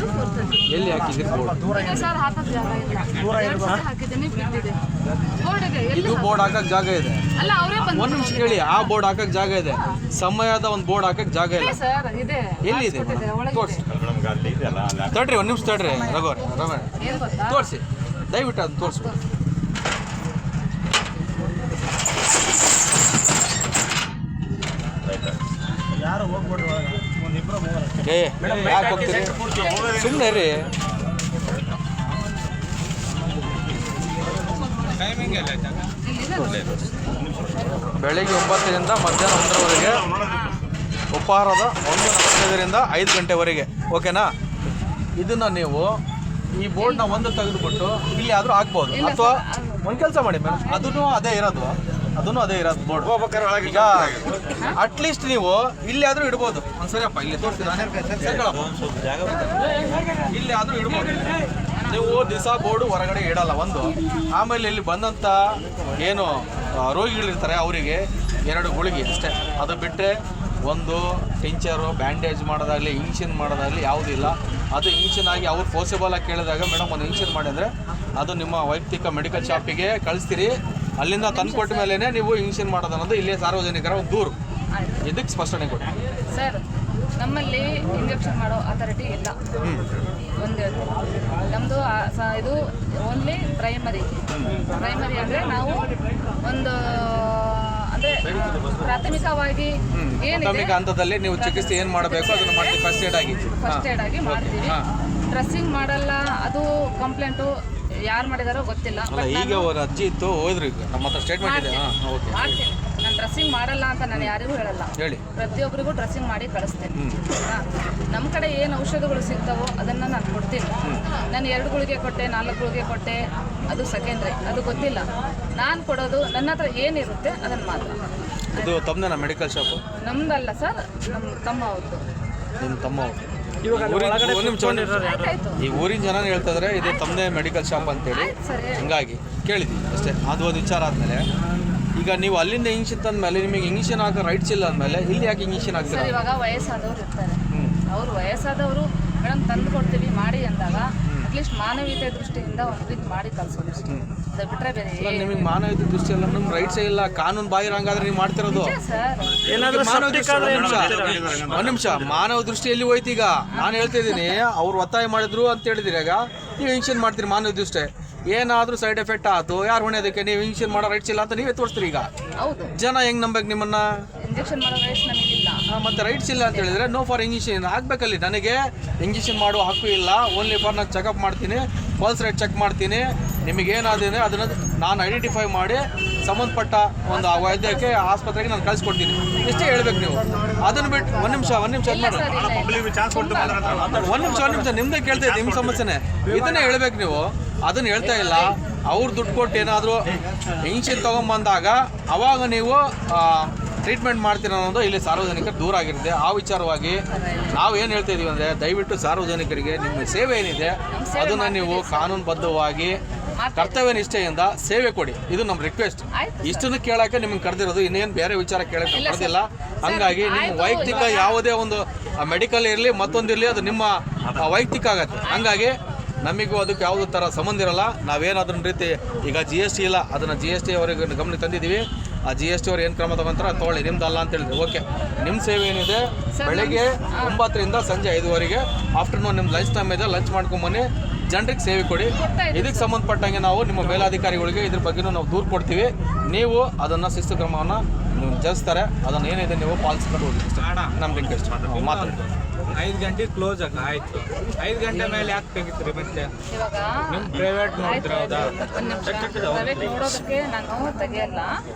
ಹಾಕಿದ್ದು 430. ಎಲ್ಲಿ ಹಾಕಿದ್ದೀರಿ ಬೋರ್ಡ್? ಸರ್ ಹಾಕಕ್ಕೆ ಜಾಗ ಇಲ್ಲ. 2 ಸತಿ ಹಾಕಿದ್ದೀನಿ, ಬಿದ್ದಿದೆ. ಬೋರ್ಡ್ಗೆ ಇದು ಬೋರ್ಡ್ ಹಾಕಕ್ಕೆ ಜಾಗ ಇದೆ. ಅಲ್ಲ ಅವರೇ ಬಂದು ಒಂದು ನಿಮಿಷ ಕೇಳಿ, ಆ ಬೋರ್ಡ್ ಹಾಕಕ್ಕೆ ಜಾಗ ಇದೆ, ಸಮಯದ ಒಂದು ಬೋರ್ಡ್ ಹಾಕಕ್ಕೆ ಜಾಗ ಇಲ್ಲ. ಸರ್ ಇದೆ. ಎಲ್ಲಿದೆ ತೋರಿಸಿ. ತಡ್ರಿ ಒಂದು ನಿಮಿಷ ತಡ್ರಿ ರಮೇಶ್ ಏನು ಗೊತ್ತಾ? ತೋರಿಸಿ ದಯವಿಟ್ಟು ಅದನ್ನ ತೋರಿಸ್ಬೋದು. ಏ ಯಾಕೆ ಹೋಗ್ತೀರಿ ಸುಮ್ಮನೆ ರೀ. ಬೆಳಿಗ್ಗೆ 9ರಿಂದ ಮಧ್ಯಾಹ್ನ 1ರವರೆಗೆ, ಉಪಹಾರದ 1:45ರಿಂದ 5 ಗಂಟೆವರೆಗೆ. ಓಕೆನಾ? ಇದನ್ನು ನೀವು ಈ ಬೋರ್ಡ್ನ ಒಂದು ತೆಗೆದುಬಿಟ್ಟು ಇಲ್ಲಿ ಆದರೂ ಹಾಕ್ಬೋದು, ಅಥವಾ ಒಂದು ಕೆಲಸ ಮಾಡಿ ಮೇಡಮ್, ಅದನ್ನು ಅದೇ ಇರೋದು ಬೋರ್ಡ್. ಈಗ ಅಟ್ಲೀಸ್ಟ್ ನೀವು ಇಲ್ಲಿ ಆದರೂ ಇಡ್ಬೋದು. ಒಂದು ಸರಿಯಪ್ಪ ಇಲ್ಲಿ ತೋರಿಸ್ತೀನಿ, ಇಲ್ಲಿ ಆದರೂ ಇಡ್ಬೋದು. ನೀವು ದಿವಸ ಬೋರ್ಡು ಹೊರಗಡೆ ಇಡಲ್ಲ ಒಂದು. ಆಮೇಲೆ ಇಲ್ಲಿ ಬಂದಂಥ ಏನು ರೋಗಿಗಳಿರ್ತಾರೆ ಅವರಿಗೆ 2 ಗುಳಿಗೆ ಅಷ್ಟೇ. ಅದು ಬಿಟ್ಟರೆ ಒಂದು ಟಿಂಚರು, ಬ್ಯಾಂಡೇಜ್ ಮಾಡೋದಾಗಲಿ, ಇಂಜೆಕ್ಷನ್ ಮಾಡೋದಾಗಲಿ ಯಾವುದಿಲ್ಲ. ಅದು ಇಂಜೆಕ್ಷನ್ ಆಗಿ ಅವ್ರು ಫೋರ್ಸೇಬಲ್ ಆಗಿ ಕೇಳಿದಾಗ ಮೇಡಮ್ ಒಂದು ಇಂಜೆಕ್ಷನ್ ಮಾಡಿ ಅಂದರೆ ಅದು ನಿಮ್ಮ ವೈಯಕ್ತಿಕ ಮೆಡಿಕಲ್ ಶಾಪಿಗೆ ಕಳಿಸ್ತೀರಿ. ಅಲ್ಲಿಂದ ತಂದು ಕೊಟ್ಟ ಮೇಲೆ ನೀವು ಇಂಜೆಕ್ಷನ್ ಮಾಡೋದು ಅನ್ನೋದು ಇಲ್ಲೇ ಸಾರ್ವಜನಿಕರ ಒಂದು ದೂರು. ಇದಕ್ಕೆ ಸ್ಪಷ್ಟನೆ ಕೊಡಿ ಸರ್. ನಮ್ಮಲ್ಲಿ ಇಂಜೆಕ್ಷನ್ ಮಾಡೋ ಅಥಾರಿಟಿ ಇಲ್ಲ. ಒಂದು ನಮ್ಮದು ಇದು ಓನ್ಲಿ ಪ್ರೈಮರಿ ಅಂದರೆ ನಾವು ಒಂದು ಅಂದರೆ ಪ್ರಾಥಮಿಕವಾಗಿ ಪ್ರಾಥಮಿಕ ಹಂತದಲ್ಲಿ ನೀವು ಚಿಕಿತ್ಸೆ ಏನು ಮಾಡಬೇಕು ಅದನ್ನು ಮಾಡ್ತೀವಿ. ಫಸ್ಟ್ ಏಡ್ ಆಗಿ ಮಾಡ್ತೀವಿ. ಡ್ರೆಸ್ಸಿಂಗ್ ಮಾಡಲ್ಲ, ಅದು ಕಂಪ್ಲೇಂಟು ಯಾರು ಮಾಡಿದಾರೋ ಗೊತ್ತಿಲ್ಲ. ಈಗ ಅವ್ರ ಅಜ್ಜಿ ಇತ್ತು ಹೋದ್ರು, ಈಗ ನಮ್ಮ ಹತ್ರ ಸ್ಟೇಟ್ಮೆಂಟ್ ಇದೆ. ಮಾಡ್ತೀನಿ, ನಾನು ಡ್ರೆಸ್ಸಿಂಗ್ ಮಾಡಲ್ಲ ಅಂತ ನಾನು ಯಾರಿಗೂ ಹೇಳಲ್ಲ. ಹೇಳಿ, ಪ್ರತಿಯೊಬ್ಬರಿಗೂ ಡ್ರೆಸ್ಸಿಂಗ್ ಮಾಡಿ ಕಳಿಸ್ತೀನಿ. ನಮ್ಮ ಕಡೆ ಏನು ಔಷಧಿಗಳು ಸಿಗ್ತಾವೋ ಅದನ್ನು ನಾನು ಕೊಡ್ತೀನಿ. ನಾನು 2 ಗುಳಿಗೆ ಕೊಟ್ಟೆ, 4 ಗುಳಿಗೆ ಕೊಟ್ಟೆ, ಅದು ಸೆಕೆಂಡ್ರಿ, ಅದು ಗೊತ್ತಿಲ್ಲ. ನಾನು ಕೊಡೋದು ನನ್ನ ಹತ್ರ ಏನಿರುತ್ತೆ ಅದನ್ನು ಮಾತ್ರ. ಇದು ತಮ್ಮದೇನಾ ಮೆಡಿಕಲ್ ಶಾಪು? ನಮ್ದಲ್ಲ ಸರ್, ನಮ್ಮ ತಮ್ಮ ಅವ್ರದ್ದು. ನಿಮ್ಮ ತಮ್ಮ ಅವರು ಈ ಊರಿನ ಜನ ಹೇಳ್ತಾ ಇದ್ದಾರೆ ಇದು ತಮ್ಮದೇ ಮೆಡಿಕಲ್ ಶಾಪ್ ಅಂತೇಳಿ. ಹಂಗಾಗಿ ಕೇಳಿದ್ವಿ ಅಷ್ಟೇ. ಅದು ಒಂದು ವಿಚಾರ ಆದಮೇಲೆ ಈಗ ನೀವು ಅಲ್ಲಿಂದ ಇಂಜೆಕ್ಷನ್ ತಂದಮೇಲೆ ನಿಮಗೆ ಇಂಜೆಕ್ಷನ್ ಹಾಕೋ ರೈಟ್ಸ್ ಇಲ್ಲ ಅಂದಮೇಲೆ ಇಲ್ಲಿ ಯಾಕೆ ಇಂಜೆಕ್ಷನ್ ಹಾಕ್ತಾರೆ? ಇವಾಗ ವಯಸ್ಸಾದವ್ರು ಇರ್ತಾರೆ, ಅವರು ವಯಸ್ಸಾದವರು ಮೇಡಮ್ ತಂದು ಕೊಡ್ತೀವಿ ಮಾಡಿ ಅಂದಾಗ ಅಟ್ಲೀಸ್ಟ್ ಮಾನವೀಯತೆ ದೃಷ್ಟಿಯಿಂದ ಒಂದು ರೀತಿ ಮಾಡಿ ಕಳ್ಸೋದು ಅಷ್ಟೇ. ಅದು ಬಿಟ್ಟರೆ ಬೇರೆ ನಿಮಗೆ ಮಾನವೀಯತೆ ದೃಷ್ಟಿ ಇಲ್ಲ, ನಿಮ್ಮ ರೈಟ್ಸೇ ಇಲ್ಲ, ಕಾನೂನು ಬಾಹಿರ. ಹಂಗಾದ್ರೆ ನೀವು ಮಾಡ್ತಿರೋದು ಒಂದು ನಿಮಿಷ ಮಾನವ ದೃಷ್ಟಿಯಲ್ಲಿ ಹೋಯ್ತು. ಈಗ ನಾನು ಹೇಳ್ತಾ ಇದ್ದೀನಿ, ಅವ್ರು ಒತ್ತಾಯ ಮಾಡಿದ್ರು ಅಂತ ಹೇಳಿದಿರಿ. ಈಗ ನೀವು ಇಂಜೆಕ್ಷನ್ ಮಾಡ್ತೀರಿ ಮಾನವ ದೃಷ್ಟಿ, ಏನಾದರೂ ಸೈಡ್ ಎಫೆಕ್ಟ್ ಆಯ್ತು ಯಾರು ಹೊಣೆ? ಅದಕ್ಕೆ ನೀವು ಇಂಜೆಕ್ಷನ್ ಮಾಡೋ ರೈಟ್ಸ್ ಇಲ್ಲ ಅಂತ ನೀವೇ ತೋರಿಸ್ತೀರಿ. ಈಗ ಜನ ಹೆಂಗ್ ನಂಬೇಕು ನಿಮ್ಮನ್ನ? ಇಂಜೆಕ್ಷನ್ ಮಾಡೋ ರೈಟ್ಸ್ ನಮಗಿಲ್ಲ. ಮತ್ತೆ ರೈಟ್ಸ್ ಇಲ್ಲ ಅಂತ ಹೇಳಿದ್ರೆ ನೋ ಫಾರ್ ಇಂಜೆಕ್ಷನ್ ಆಗ್ಬೇಕಲ್ಲಿ. ನನಗೆ ಇಂಜೆಕ್ಷನ್ ಮಾಡುವ ಹಕ್ಕು ಇಲ್ಲ, ಓನ್ಲಿ ಫಾರ್ ನಾನು ಚೆಕಪ್ ಮಾಡ್ತೀನಿ, ಪಲ್ಸ್ ರೇಟ್ ಚೆಕ್ ಮಾಡ್ತೀನಿ, ನಿಮಗೇನಾದ್ರೆ ಅದನ್ನು ನಾನು ಐಡೆಂಟಿಫೈ ಮಾಡಿ ಸಂಬಂಧಪಟ್ಟ ಒಂದು ವೈದ್ಯಕ್ಕೆ ಆಸ್ಪತ್ರೆಗೆ ನಾನು ಕಳಿಸ್ಕೊಡ್ತೀನಿ. ಇಷ್ಟೇ ಹೇಳ್ಬೇಕು ನೀವು. ಅದನ್ನು ಬಿಟ್ಟು ಒಂದು ನಿಮಿಷ ನಿಮ್ಮದೇ ಕೇಳ್ತಾ ಇದ್ದೀನಿ, ನಿಮ್ಮ ಸಮಸ್ಯೆನೇ ಇದನ್ನೇ ಹೇಳ್ಬೇಕು ನೀವು. ಅದನ್ನು ಹೇಳ್ತಾ ಇಲ್ಲ. ಅವ್ರು ದುಡ್ಡು ಕೊಟ್ಟು ಏನಾದರೂ ಇಂಜೆಕ್ಷನ್ ತೊಗೊಂಬಂದಾಗ ಅವಾಗ ನೀವು ಟ್ರೀಟ್ಮೆಂಟ್ ಮಾಡ್ತೀರ ಅನ್ನೋದು ಇಲ್ಲಿ ಸಾರ್ವಜನಿಕರು ದೂರ ಆಗಿರುತ್ತೆ. ಆ ವಿಚಾರವಾಗಿ ನಾವು ಏನು ಹೇಳ್ತಾ ಇದ್ದೀವಿ ಅಂದರೆ, ದಯವಿಟ್ಟು ಸಾರ್ವಜನಿಕರಿಗೆ ನಿಮ್ಮ ಸೇವೆ ಏನಿದೆ ಅದನ್ನು ನೀವು ಕಾನೂನುಬದ್ಧವಾಗಿ ಕರ್ತವ್ಯ ನಿಷ್ಠೆಯಿಂದ ಸೇವೆ ಕೊಡಿ. ಇದು ನಮ್ಮ ರಿಕ್ವೆಸ್ಟ್. ಇಷ್ಟನ್ನು ಕೇಳೋಕ್ಕೆ ನಿಮ್ಗೆ ಕರೆದಿರೋದು, ಇನ್ನೇನು ಬೇರೆ ವಿಚಾರ ಕೇಳೋಕ್ಕೆ ಕರೆದಿಲ್ಲ. ಹಂಗಾಗಿ ನಿಮ್ಮ ವೈಯಕ್ತಿಕ ಯಾವುದೇ ಒಂದು ಮೆಡಿಕಲ್ ಇರಲಿ ಮತ್ತೊಂದಿರಲಿ ಅದು ನಿಮ್ಮ ವೈಯಕ್ತಿಕ ಆಗತ್ತೆ. ಹಂಗಾಗಿ ನಮಗೂ ಅದಕ್ಕೆ ಯಾವುದೇ ಥರ ಸಂಬಂಧ ಇರಲ್ಲ. ನಾವೇನಾದ್ರೂ ರೀತಿ ಈಗ GST ಇಲ್ಲ, ಅದನ್ನು GST ಅವರಿಗೆ ಗಮನ ತಂದಿದ್ದೀವಿ. ಆ GST ಅವ್ರು ಏನು ಕ್ರಮ ತಗೊಂತಾರೆ ತೊಗೊಳ್ಳಿ, ನಿಮ್ದು ಅಲ್ಲ ಅಂತ ಹೇಳಿದ್ರು. ಓಕೆ, ನಿಮ್ಮ ಸೇವೆ ಏನಿದೆ ಬೆಳಗ್ಗೆ 9ರಿಂದ ಸಂಜೆ 5ವರೆಗೆ, ಆಫ್ಟರ್ನೂನ್ ನಿಮ್ಮ ಲಂಚ್ ಟೈಮ್ ಇದೆ, ಲಂಚ್ ಮಾಡ್ಕೊಂಬನ್ನಿ, ಜನರಿಗೆ ಸೇವೆ ಕೊಡಿ. ಇದಕ್ಕೆ ಸಂಬಂಧಪಟ್ಟಂಗೆ ನಾವು ನಿಮ್ಮ ಮೇಲಾಧಿಕಾರಿಗಳಿಗೆ ಇದ್ರ ಬಗ್ಗೆನೂ ನಾವು ದೂರು ಕೊಡ್ತೀವಿ. ನೀವು ಅದನ್ನು ಶಿಸ್ತು ಕ್ರಮವನ್ನು ನೀವು ಜರುಗಿಸ್ತಾರೆ, ಅದನ್ನು ಏನಿದೆ ನೀವು ಪಾಲಿಸ್ಕೊಂಡು ಹೋಗಿ. ನಮ್ಮ ರಿಕ್ವೆಸ್ಟ್ ಮಾತಾಡಿ. 5 ಗಂಟೆಗೆ ಕ್ಲೋಸ್ ಆಯ್ತು. 5 ಗಂಟೆ ಮೇಲೆ ಯಾಕೆ ಬೇಕಿತ್ತು ರೀ? ಮತ್ತೆ ನಿಮ್ಮ ಪ್ರೈವೇಟ್ ನೋಡಿದ್ರೆ ಪ್ರೈವೇಟ್ ನೋಡೋದಕ್ಕೆ ನಾನು ತೆಗಿಯಲ್ಲ.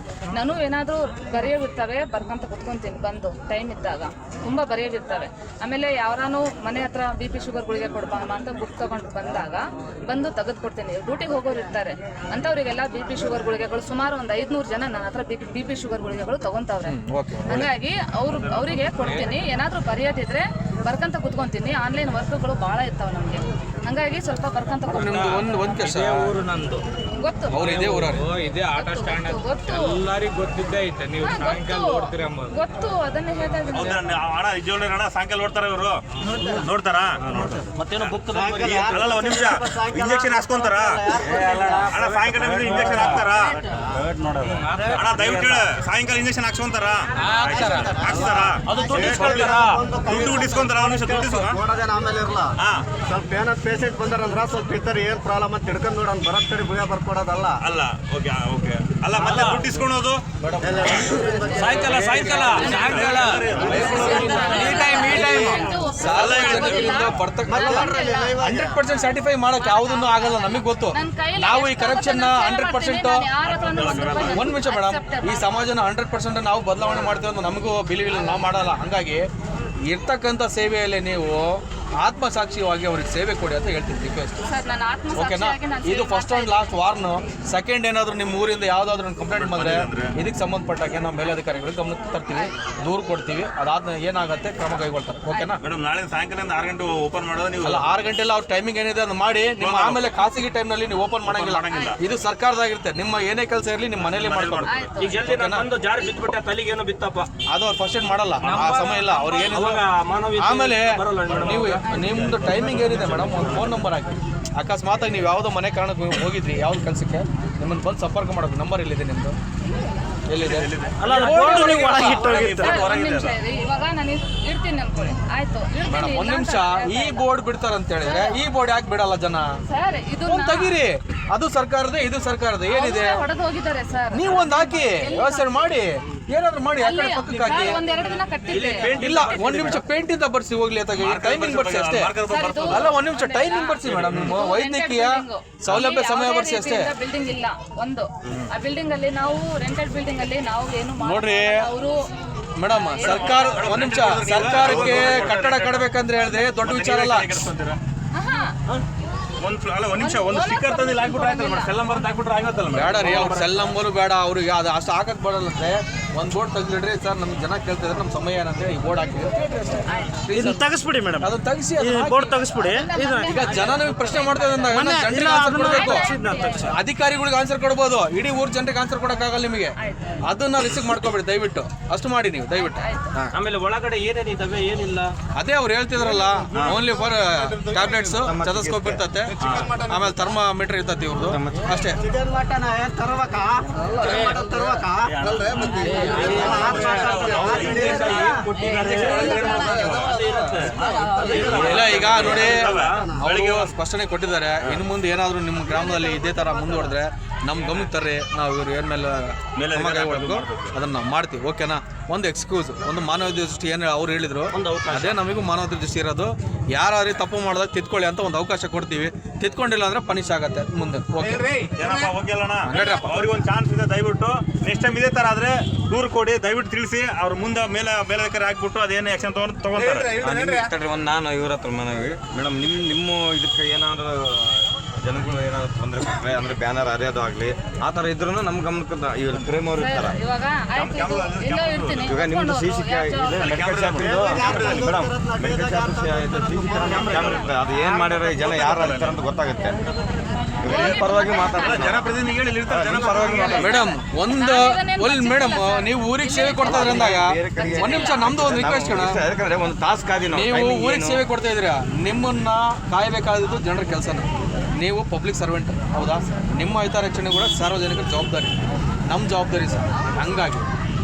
ನಾನು ಏನಾದರೂ ಬರೆಯೋವಿರ್ತವೆ ಬರ್ಕೊಂತ ಕುತ್ಕೊತೀನಿ ಬಂದು ಟೈಮ್ ಇದ್ದಾಗ, ತುಂಬ ಬರೆಯೋವಿರ್ತವೆ. ಆಮೇಲೆ ಯಾರಾನು ಮನೆ ಹತ್ರ BP ಶುಗರ್ ಗುಳಿಗೆ ಕೊಡ್ಬಮ್ಮ ಅಂತ ಬುಕ್ ತೊಗೊಂಡು ಬಂದಾಗ ಬಂದು ತೆಗೆದು ಕೊಡ್ತೀನಿ. ಡ್ಯೂಟಿಗೆ ಹೋಗೋರು ಇರ್ತಾರೆ, ಅಂಥವರಿಗೆಲ್ಲ BP ಶುಗರ್ ಗುಳಿಗೆಗಳು ಸುಮಾರು ಒಂದು 500 ಜನ ನನ್ನ ಹತ್ರ BP ಶುಗರ್ ಗುಳಿಗೆಗಳು ತೊಗೊತಾವ್ರೆ. ಹಾಗಾಗಿ ಅವರಿಗೆ ಕೊಡ್ತೀನಿ. ಏನಾದರೂ ಬರೆಯೋದಿದ್ರೆ ಬರ್ಕಂತ ಕುತ್ಕೊತೀನಿ. ಆನ್ಲೈನ್ ವರ್ಕ್ಗಳು ಭಾಳ ಇರ್ತಾವೆ ನಮಗೆ. ಹಂಗಾಗಿ ಸ್ವಲ್ಪ ಬರ್ಕಂತ ನಿಮ್ದು ಒಂದು ಕೆಲಸ ಊರು ನಂದು. ಗೊತ್ತು ಅವ್ರು ಇದೇ ಊರವ್ರು. ಇದೇ ಆಟೋ ಸ್ಟ್ಯಾಂಡ್ ಗೊತ್ತು ಎಲ್ಲರಿಗೂ ಗೊತ್ತಿದ್ದೇ ಐತೆ. ನೀವು ಸಾಯಂಕಾಲ ನೋಡ್ತೀರಿ ಅಂಬೋದು. ಗೊತ್ತು ಅದನ್ನೇ ಹೇಳ್ತಾ ಇದ್ದೀನಿ ಹೌದಾ ಅಣ್ಣ ನಿಜವಲ್ಲ ಅಣ್ಣ ಸಾಯಂಕಾಲ ನೋಡ್ತಾರ ಇವರು ನೋಡ್ತಾರಾ ಮತ್ತೇನೋ ಬುಕ್ ಅಲ್ಲ ಒಂದ್ ನಿಮಿಷ ಇಂಜೆಕ್ಷನ್ ಹಾಕ್ಸ್ಕೊಂತಾರ ಅಣ್ಣ ಸಾಯಂಕಾಲ ಇಂಜೆಕ್ಷನ್ ಹಾಕ್ತಾರ ಅಣ್ಣ ದಯವಿಟ್ಟು ಹೇಳ ಸಾಯಂಕಾಲ ಇಂಜೆಕ್ಷನ್ ಹಾಕ್ಸ್ಕೊಂತಾರ ಹಾಕ್ಸ್ತಾರ ದುಡ್ಡು ಇಸ್ಕೊಂತಾರ ನೋಡೋದೇನ ಆಮೇಲೆ ಇರಲ್ಲ ಸ್ವಲ್ಪ ಏನಾದ್ರು ಪೇಷಂಟ್ ಬಂದಾರಂದ್ರ ಸ್ವಲ್ಪ ಇರ್ತಾರೆ ಏನ್ ಪ್ರಾಬ್ಲಮ್ ಅಂತ ಹಿಡ್ಕೊಂಡು ನೋಡೋಣ ಬರತ್ ಕಡೆ ಭಯ ಬರ್ಕೊಡೋದಲ್ಲ ಅಲ್ಲ ಓಕೆ ಓಕೆ ಅಲ್ಲ ಮತ್ತೆ ದುಡ್ಡು ಇಸ್ಕೊಳೋದು ಸಾಯಂಕಾಲ ಸಾಲ ಜನಗಳಿಂದ ಬರ್ತಕ್ಕಂಥ 100% ಸರ್ಟಿಫೈ ಮಾಡಕ್ ಯಾವುದನ್ನು ಆಗಲ್ಲ, ನಮಗೆ ಗೊತ್ತು. ನಾವು ಈ ಕರಪ್ಷನ್ 100% ಒಂದ್ ನಿಮಿಷ ಮೇಡಮ್, ಈ ಸಮಾಜನ 100% ನಾವು ಬದಲಾವಣೆ ಮಾಡ್ತೀವಿ ಅಂತ ನಮಗೂ ಬಿಲಿವಿಲ್ಲ, ನಾವು ಮಾಡಲ್ಲ. ಹಂಗಾಗಿ ಇರ್ತಕ್ಕಂಥ ಸೇವೆಯಲ್ಲಿ ನೀವು ಆತ್ಮಸಾಕ್ಷಿಯಾಗಿ ಅವ್ರಿಗೆ ಸೇವೆ ಕೊಡಿ ಅಂತ ಹೇಳ್ತೀನಿ, ರಿಕ್ವೆಸ್ಟ್. ಓಕೆನಾ? ಇದು first and last warn. Second ಏನಾದ್ರು ನಿಮ್ಮ ಊರಿಂದ ಯಾವ್ದಾದ್ರು ಒಂದು ಕಂಪ್ಲೇಂಟ್ ಬಂದ್ರೆ ಇದಕ್ಕೆ ಸಂಬಂಧಪಟ್ಟಾಗೆ ನಾವು ಮೇಲಧಿಕಾರಿಗಳಿಗೆ ಗಮನಕ್ಕೆ ತರ್ತೀವಿ, ದೂರು ಕೊಡ್ತೀವಿ. ಅದಾದ್ಮೇಲೆ ಏನಾಗುತ್ತೆ ಕ್ರಮ ಕೈಗೊಳ್ತಾರೆ. ಓಕೆನಾ ಮೇಡಮ್? ನಾಳೆ ಸಾಯಂಕಾಲ 6 ಗಂಟೆ ಓಪನ್ ಮಾಡೋದು ನೀವು ಅಲ್ಲ, 6 ಗಂಟೆಲ್ಲ ಅವ್ರ ಟೈಮಿಂಗ್ ಏನಿದೆ ಅದು ಮಾಡಿ. ನಿಮ್ಮ ಆಮೇಲೆ ಖಾಸಗಿ ಟೈಮ್ನಲ್ಲಿ ನೀವು ಓಪನ್ ಮಾಡಂಗಿಲ್ಲ. ಇದು ಸರ್ಕಾರದಾಗಿರುತ್ತೆ. ನಿಮ್ಮ ಏನೇ ಕೆಲಸ ಇರಲಿ ನಿಮ್ಮ ಮನೇಲಿ ಮಾಡ್ಕೊಂಡು. ಈಗ ಜಲ್ದಿ ನಾನು ಜಾರಿ ಬಿದ್ದುಬಿಟ್ಟೆ, ತಲೆಗೆ ಏನೋ ಬಿತ್ತಪ್ಪ, ಅದು ಅವ್ರು ಫಸ್ಟ್ ಏಡ್ ಮಾಡಲ್ಲ, ಆ ಸಮಯ ಇಲ್ಲ ಅವ್ರಿಗೆ ಏನಿಲ್ಲ. ಆಮೇಲೆ ನೀವು ನಿಮ್ದು ಟೈಮಿಂಗ್ ಏನಿದೆ ಮೇಡಮ್, ಒಂದು ಫೋನ್ ನಂಬರ್ ಹಾಕಿ. ಅಕಸ್ಮಾತಾಗಿ ನೀವು ಯಾವುದೋ ಮನೆ ಕಾರಣಕ್ಕೆ ಹೋಗಿದ್ರಿ, ಯಾವ್ದು ಕೆಲಸಕ್ಕೆ, ನಿಮ್ಮನ್ನು ಬಂದು ಸಂಪರ್ಕ ಮಾಡೋದು. ನಂಬರ್ ಎಲ್ಲಿದೆ ನಿಮ್ಮದು? ಎಲ್ಲಿದೆ? ಇವಾಗ ನಾನು ಇಡ್ತೀನಿ ಅನ್ಕೊಳ್ಳಿ, ಆಯ್ತು ಮೇಡಮ್ ಒಂದ್ ನಿಮಿಷ, ಈ ಬೋರ್ಡ್ ಬಿಡ್ತಾರ ಅಂತ ಹೇಳಿದ್ರೆ ಈ ಬೋರ್ಡ್ ಯಾಕೆ ಬಿಡಲ್ಲ ಜನ? ಸರ್ ಇದು ಒಂದ್ ತೆಗೀರಿ, ಅದು ಸರ್ಕಾರದ ಇದು ಸರ್ಕಾರದ ಏನಿದೆ, ಹೊಡೆದು ಹೋಗಿದ್ದಾರೆ ಸರ್. ನೀವು ಒಂದ್ ಹಾಕಿ, ವ್ಯವಸ್ಥೆ ಮಾಡಿ, ಏನಾದ್ರು ಮಾಡಿ. ಆ ಕಡೆ ಪಕ್ಕಕ್ಕೆ ಹಾಕಿ. ಒಂದೆರಡು ದಿನ ಕಟ್ಟಿದ್ದೆ. ಇಲ್ಲ, ಒಂದ್ ನಿಮಿಷ ಪೇಂಟ್ ಇಂದ ಬರ್ಸಿ ಹೋಗ್ಲಿ, ಟೈಮಿಂಗ್ ಬರ್ಸಿ ಅಷ್ಟೇ. ಅಲ್ಲ, ಒಂದ್ ನಿಮಿಷ ಟೈಮಿಂಗ್ ಬರ್ಸಿ ಮೇಡಮ್. ನಿಮ್ಮ ವೈದ್ಯಕೀಯ ಸೌಲಭ್ಯ ಸಮಯ ಬರ್ಸಿ ಅಷ್ಟೇ. ಬಿಲ್ಡಿಂಗ್ ಇಲ್ಲ ಒಂದು, ಆ ಬಿಲ್ಡಿಂಗ್ ಅಲ್ಲಿ ನಾವು ರೆಂಟೆಡ್ ಬಿಲ್ಡಿಂಗ್ ಅಲ್ಲಿ ನಾವು ಏನು ನೋಡ್ರಿ ಅವರು ಮೇಡಮ್, ಸರ್ಕಾರ ಒಂದ್ ನಿಮಿಷ, ಸರ್ಕಾರಕ್ಕೆ ಕಟ್ಟಡ ಕಟ್ಟಬೇಕಂದ್ರೆ ಹೇಳಿದ್ರೆ ದೊಡ್ಡ ವಿಚಾರ ಅಲ್ಲ. ಒಂದ್ ನಿಮಿಷ ಒಂದು ಸ್ಟಿಕ್ಕರ್ ತಂದು ಹಾಕ್ಬಿಟ್ರೆ ಆಯ್ತಲ್ಲ ಮೇಡಮ್, ಸೆಲ್ ನಂಬರ್ ಹಾಕ್ಬಿಟ್ರೆ ಆಗತ್ತಲ್ಲ ಮೇಡಮ್? ಬೇಡ ರೀ, ಅವ್ರ ಸೆಲ್ ನಂಬರು ಬೇಡ ಅವ್ರಿಗೆ, ಅದು ಅಷ್ಟು ಹಾಕಕ್ ಬರಲ್ಲಂತೆ. ಒಂದು ಬೋರ್ಡ್ ತೆಗ್ದಿಡ್ರಿ ಸರ್, ನಮ್ಗೆ ಜನ ಕೇಳ್ತಿದ್ರೆ ನಮ್ಮ ಸಮಯ ಏನಂದ್ರೆ ಈ ಬೋರ್ಡ್ ಹಾಕಿದ್ವಿ, ತೆಗಿಸ್ಬಿಡಿ ಮೇಡಮ್, ಅದನ್ನ ತೆಗಿಸಿ ಬೋರ್ಡ್ ತೆಗಿಸ್ಬಿಡಿ. ಈಗ ಜನ ನಮಗೆ ಪ್ರಶ್ನೆ ಮಾಡ್ತಾ ಇದ್ದಾಗ ಜನರಿಗೆ ಆನ್ಸರ್ ಕೊಡಬೇಕು. ಅಧಿಕಾರಿಗಳಿಗೆ ಆನ್ಸರ್ ಕೊಡ್ಬೋದು, ಇಡೀ ಊರ್ ಜನರಿಗೆ ಆನ್ಸರ್ ಕೊಡಕ್ಕಾಗಲ್ಲ ನಿಮಗೆ. ಅದನ್ನ ರಿಸೀವ್ ಮಾಡ್ಕೊಬೇಡಿ ದಯವಿಟ್ಟು, ಅಷ್ಟು ಮಾಡಿ ನೀವು ದಯವಿಟ್ಟು. ಆಮೇಲೆ ಒಳಗಡೆ ಏನೇನಿದಾವೆ ಏನಿಲ್ಲ ಅದೇ ಅವ್ರು ಹೇಳ್ತಿದ್ರಲ್ಲ, ಓನ್ಲಿ ಫಾರ್ ಟ್ಯಾಬ್ಲೆಟ್ಸ್, ಸ್ಟೆಥೋಸ್ಕೋಪ್ ಇರ್ತತೆ, ಆಮೇಲೆ ಥರ್ಮಾಮೀಟರ್ ಇರ್ತತಿ ಇವ್ರದ್ದು ಅಷ್ಟೇ. ಇಲ್ಲ, ಈಗ ನೋಡಿ ಅವಳಿಗೆ ಸ್ಪಷ್ಟನೆ ಕೊಟ್ಟಿದ್ದಾರೆ. ಇನ್ನು ಮುಂದೆ ಏನಾದ್ರು ನಿಮ್ಮ ಗ್ರಾಮದಲ್ಲಿ ಇದೇ ತರ ಮುಂದುವರೆದ್ರೆ ನಮ್ ಗಮನಕ್ಕೆ ತರ್ರಿ, ನಾವು ಇವ್ರು ಏನ್ ಮೇಲೆ ಕ್ರಮ ಕೈಗೊಳ್ಳಬೇಕು ಅದನ್ನ ನಾವು ಮಾಡ್ತೀವಿ. ಓಕೆನಾ? ಒಂದು ಎಕ್ಸ್ಕ್ಯೂಸ್, ಒಂದು ಮಾನವ ದೃಷ್ಟಿ ಏನು ಅವ್ರು ಹೇಳಿದ್ರು ಅದೇ ನಮಗೂ ಮಾನವ ದೃಷ್ಟಿ ಇರೋದು. ಯಾರು ತಪ್ಪು ಮಾಡಿದಾಗ ತಿದ್ಕೊಳ್ಳಿ ಅಂತ ಒಂದು ಅವಕಾಶ ಕೊಡ್ತೀವಿ. ತಿದ್ಕೊಂಡಿಲ್ಲ ಅಂದ್ರೆ ಪನಿಷ್ ಆಗತ್ತೆ ಮುಂದೆ. ಅವ್ರಿಗೆ ಒಂದು ಚಾನ್ಸ್ ಇದೆ, ದಯವಿಟ್ಟು ನೆಕ್ಸ್ಟ್ ಟೈಮ್ ಇದೇ ತರ ಆದ್ರೆ ದೂರು ಕೊಡಿ, ದಯವಿಟ್ಟು ತಿಳಿಸಿ. ಅವ್ರ ಮುಂದೆ ಮೇಲಧಿಕಾರಿ ಹಾಕ್ಬಿಟ್ಟು ಅದೇನು ಆಕ್ಷನ್ ತಗೊಂತಾರೆ. ಒಂದು ನಾನು ಇವ್ರ ಹತ್ರ ಮನವಿ ಮೇಡಮ್, ನಿಮ್ಮ ಇದಕ್ಕೆ ಏನಾದರೂ ಜನಗಳು ಏನಾದ್ರು ತೊಂದರೆ ಕೊಟ್ಟರೆ ಅಂದ್ರೆ ಬ್ಯಾನರ್ ಅರಿಯೋದು ಆಗಲಿ ಆ ಥರ ಇದ್ರೂ ನಮ್ಮ ಗಮನಕ್ಕೆ ಇವ್ರು ಪ್ರೇಮ್ ಅವ್ರು ಇರ್ತಾರೆ. ಇವಾಗ ಇವಾಗ ನಿಮ್ಮದು ಸಿ ಸಿ ಮೆಡಿಕಲ್ ಶಾಪಿಂದು madam, medical shop C C camera ಇರ್ತದೆ. ಅದು ಏನು ಮಾಡ್ಯಾರ ಈ ಜನ ಯಾರು ಇರ್ತಾರೆ ಅಂತ ಗೊತ್ತಾಗುತ್ತೆ. ಪರವಾಗಿ ಮಾತಾಡ್ತಾರೆ ಜನಪ್ರತಿನಿಧಿಗಳು ಇರ್ತಾರೆ, ಜನ ಪರವಾಗಿ ಮಾತಾಡ್ತಾರೆ. ಮೇಡಮ್ ಮೇಡಮ್, ನೀವು ಊರಿಗೆ ಸೇವೆ ಕೊಡ್ತಾ ಇದ್ರೆ ಅಂದಾಗ ಒಂದ್ ನಿಮಿಷ ನಮ್ದು ಒಂದು ರಿಕ್ವೆಸ್ಟ್ ಕಣ. ಯಾಕಂದ್ರೆ ಒಂದು ತಾಸು ಕಾದಿ ನೀವು ಊರಿಗೆ ಸೇವೆ ಕೊಡ್ತಾ ಇದ್ದೀರಾ, ನಿಮ್ಮನ್ನ ಕಾಯಬೇಕಾದದ್ದು ಜನರ ಕೆಲಸನ. ನೀವು ಪಬ್ಲಿಕ್ ಸರ್ವೆಂಟ್, ಹೌದಾ? ನಿಮ್ಮ ಹಿತರಕ್ಷಣೆ ಕೂಡ ಸಾರ್ವಜನಿಕರ ಜವಾಬ್ದಾರಿ, ನಮ್ಮ ಜವಾಬ್ದಾರಿ ಸರ್. ಹಂಗಾಗಿ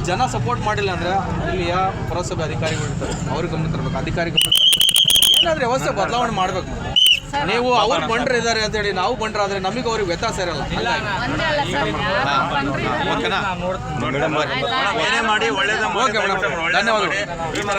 ಜನ ಸಪೋರ್ಟ್ ಮಾಡಿಲ್ಲ ಅಂದರೆ ಇಲ್ಲಿಯ ಪುರಸಭೆ ಅಧಿಕಾರಿಗಳು ಇರ್ತಾರೆ, ಅವ್ರಿಗೆ ಗಮನ ತರಬೇಕು. ಅಧಿಕಾರಿ ಗಮನ ಏನಾದರೂ ವ್ಯವಸ್ಥೆ ಬದಲಾವಣೆ ಮಾಡಬೇಕು. ನೀವು ಅವ್ರು ಬಂಡ್ರೆ ಇದ್ದಾರೆ ಅಂತೇಳಿ ನಾವು ಬಂಡ್ರಾದ್ರೆ ನಮಗೆ ಅವ್ರಿಗೆ ವ್ಯತ್ಯಾಸ ಇರಲ್ಲ. ಏನೇ ಮಾಡಿ ಒಳ್ಳೇದ ಓಕೆ ಮೇಡಮ್, ಧನ್ಯವಾದಗಳು.